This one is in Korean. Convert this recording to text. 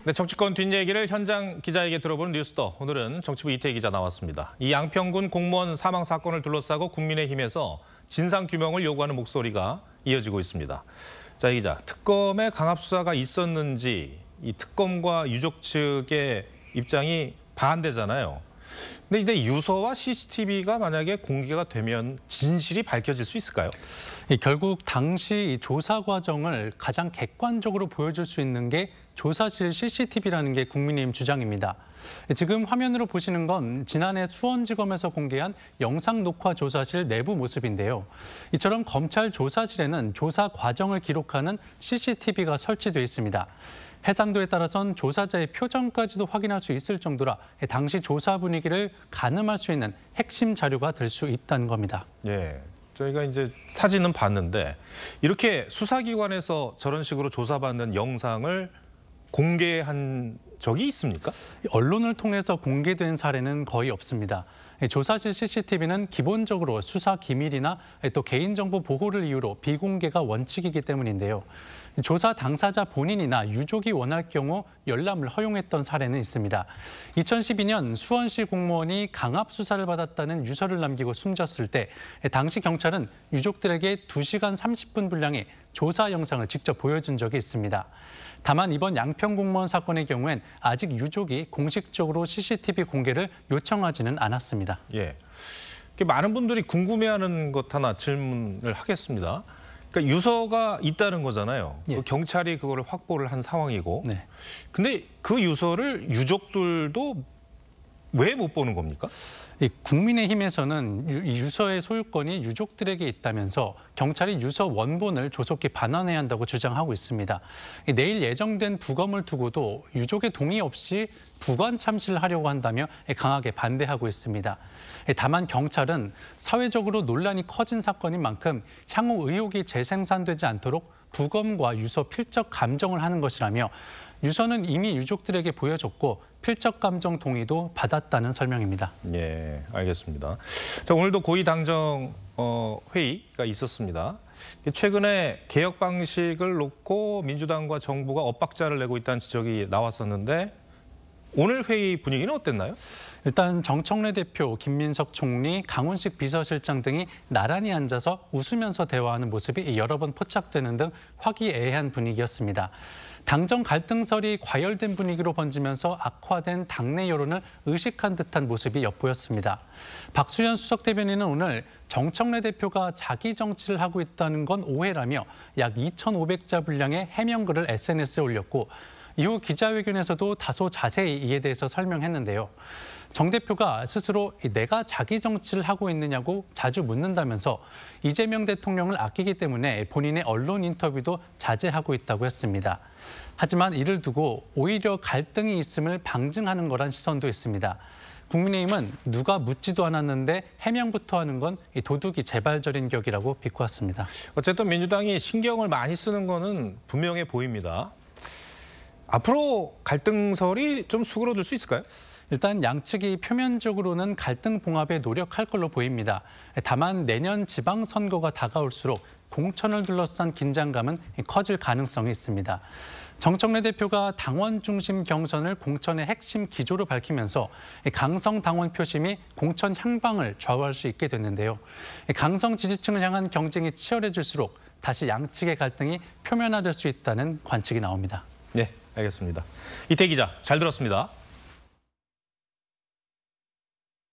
네, 정치권 뒷얘기를 현장 기자에게 들어보는 뉴스더. 오늘은 정치부 이태희 기자 나왔습니다. 이 양평군 공무원 사망 사건을 둘러싸고 국민의힘에서 진상규명을 요구하는 목소리가 이어지고 있습니다. 자, 이 기자, 특검의 강압 수사가 있었는지 이 특검과 유족 측의 입장이 반대잖아요. 근데 유서와 CCTV가 만약에 공개가 되면 진실이 밝혀질 수 있을까요? 결국 당시 이 조사 과정을 가장 객관적으로 보여줄 수 있는 게 조사실 CCTV라는 게 국민의힘 주장입니다. 지금 화면으로 보시는 건 지난해 수원지검에서 공개한 영상 녹화 조사실 내부 모습인데요. 이처럼 검찰 조사실에는 조사 과정을 기록하는 CCTV가 설치돼 있습니다. 해상도에 따라선 조사자의 표정까지도 확인할 수 있을 정도라 당시 조사 분위기를 가늠할 수 있는 핵심 자료가 될 수 있다는 겁니다. 예, 저희가 이제 사진은 봤는데 이렇게 수사기관에서 저런 식으로 조사받는 영상을 공개한 적이 있습니까? 언론을 통해서 공개된 사례는 거의 없습니다. 조사실 CCTV는 기본적으로 수사 기밀이나 또 개인정보 보호를 이유로 비공개가 원칙이기 때문인데요. 조사 당사자 본인이나 유족이 원할 경우 열람을 허용했던 사례는 있습니다. 2012년 수원시 공무원이 강압 수사를 받았다는 유서를 남기고 숨졌을 때 당시 경찰은 유족들에게 2시간 30분 분량의 조사 영상을 직접 보여준 적이 있습니다. 다만 이번 양평 공무원 사건의 경우엔 아직 유족이 공식적으로 CCTV 공개를 요청하지는 않았습니다. 예, 많은 분들이 궁금해하는 것 하나 질문을 하겠습니다. 그러니까 유서가 있다는 거잖아요. 예. 경찰이 그거를 확보를 한 상황이고. 네. 근데 그 유서를 유족들도 왜 못 보는 겁니까? 국민의힘에서는 이 유서의 소유권이 유족들에게 있다면서 경찰이 유서 원본을 조속히 반환해야 한다고 주장하고 있습니다. 내일 예정된 부검을 두고도 유족의 동의 없이 부관 참시를 하려고 한다며 강하게 반대하고 있습니다. 다만 경찰은 사회적으로 논란이 커진 사건인 만큼 향후 의혹이 재생산되지 않도록 부검과 유서 필적 감정을 하는 것이라며 유서는 이미 유족들에게 보여줬고 필적 감정 동의도 받았다는 설명입니다. 예, 알겠습니다. 자, 오늘도 고위 당정 회의가 있었습니다. 최근에 개혁 방식을 놓고 민주당과 정부가 엇박자를 내고 있다는 지적이 나왔었는데 오늘 회의 분위기는 어땠나요? 일단 정청래 대표, 김민석 총리, 강훈식 비서실장 등이 나란히 앉아서 웃으면서 대화하는 모습이 여러 번 포착되는 등 화기애애한 분위기였습니다. 당정 갈등설이 과열된 분위기로 번지면서 악화된 당내 여론을 의식한 듯한 모습이 엿보였습니다. 박수현 수석 대변인은 오늘 정청래 대표가 자기 정치를 하고 있다는 건 오해라며 약 2,500자 분량의 해명글을 SNS에 올렸고 이후 기자회견에서도 다소 자세히 이에 대해서 설명했는데요. 정 대표가 스스로 내가 자기 정치를 하고 있느냐고 자주 묻는다면서 이재명 대통령을 아끼기 때문에 본인의 언론 인터뷰도 자제하고 있다고 했습니다. 하지만 이를 두고 오히려 갈등이 있음을 방증하는 거란 시선도 있습니다. 국민의힘은 누가 묻지도 않았는데 해명부터 하는 건 도둑이 재발절인 격이라고 비꼬았습니다. 어쨌든 민주당이 신경을 많이 쓰는 거는 분명해 보입니다. 앞으로 갈등설이 좀 수그러들 수 있을까요? 일단 양측이 표면적으로는 갈등 봉합에 노력할 걸로 보입니다. 다만 내년 지방선거가 다가올수록 공천을 둘러싼 긴장감은 커질 가능성이 있습니다. 정청래 대표가 당원 중심 경선을 공천의 핵심 기조로 밝히면서 강성 당원 표심이 공천 향방을 좌우할 수 있게 됐는데요. 강성 지지층을 향한 경쟁이 치열해질수록 다시 양측의 갈등이 표면화될 수 있다는 관측이 나옵니다. 네, 알겠습니다. 이태희 기자, 잘 들었습니다.